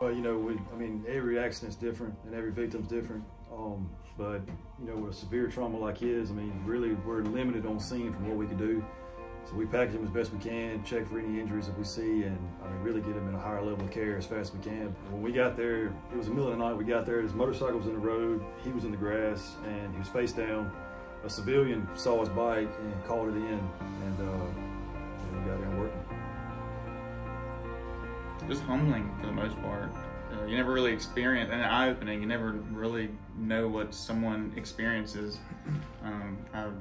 Well, you know, I mean, every accident's different and every victim's different. But, you know, with a severe trauma like his, I mean, really we're limited on scene from what we can do. So we package him as best we can, check for any injuries that we see, and I mean, really get him in a higher level of care as fast as we can. When we got there, it was the middle of the night. We got there, his motorcycle was in the road, he was in the grass, and he was face down. A civilian saw his bike and called it in, and we got there and working. Just humbling for the most part. You never really experience, and eye-opening, you never really know what someone experiences. I've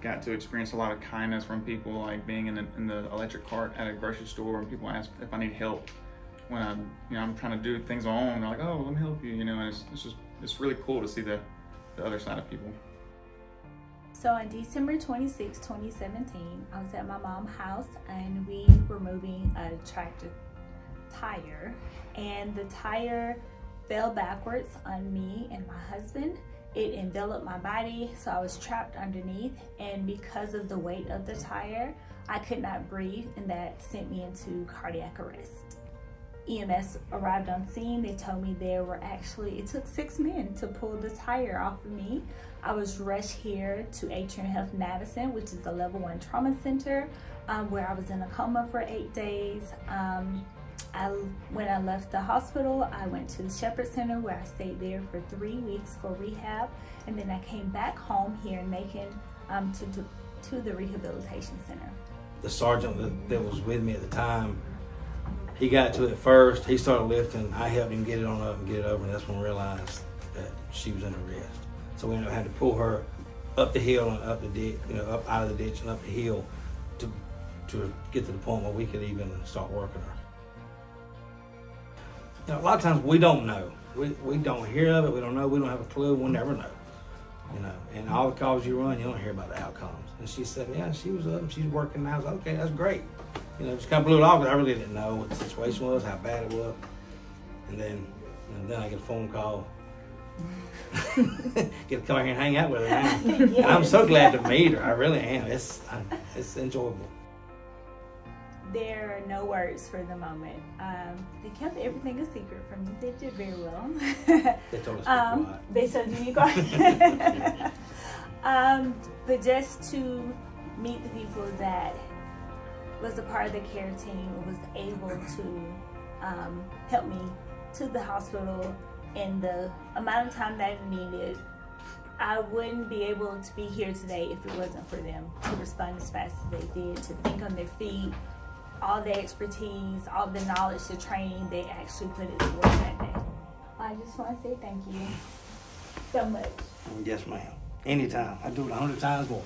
got to experience a lot of kindness from people, like being in the electric cart at a grocery store, and people ask if I need help when I'm trying to do things on my own. They're like, "Oh, let me help you," and it's really cool to see the other side of people. So on December 26, 2017, I was at my mom's house and we were moving a tractor tire, and the tire fell backwards on me and my husband. It enveloped my body, so I was trapped underneath, and because of the weight of the tire, I could not breathe, and that sent me into cardiac arrest. EMS arrived on scene. They told me it took 6 men to pull the tire off of me. I was rushed here to Atrium Health Madison, which is a level 1 trauma center, where I was in a coma for 8 days. When I left the hospital, I went to the Shepherd Center, where I stayed there for 3 weeks for rehab, and then I came back home here in Macon to the rehabilitation center. The sergeant that was with me at the time, he got to it first. He started lifting. I helped him get it on up and get it over, and that's when we realized that she was in arrest. So we had to pull her up the hill and up the ditch, up out of the ditch and up the hill to get to the point where we could even start working her. A lot of times we don't know. We don't hear of it. We don't know. We don't have a clue. We'll never know. And all the calls you run, you don't hear about the outcomes. And she said, yeah, she was up and she's working now. I was like, okay, that's great. Just kind of blew it off, but I really didn't know what the situation was, how bad it was. And then I get a phone call. Get to come out here and hang out with her now. Yes. And I'm so glad to meet her. I really am. It's enjoyable. There are no words for the moment. They kept everything a secret from me. They did very well. They told us to be quiet. They told you to be quiet. But just to meet the people that was a part of the care team, was able to help me to the hospital in the amount of time that I needed. I wouldn't be able to be here today if it wasn't for them to respond as fast as they did, to think on their feet. All the expertise, all the knowledge, the training, they actually put it to work that day. I just want to say thank you so much. Yes, ma'am. Anytime. I do it 100 times more.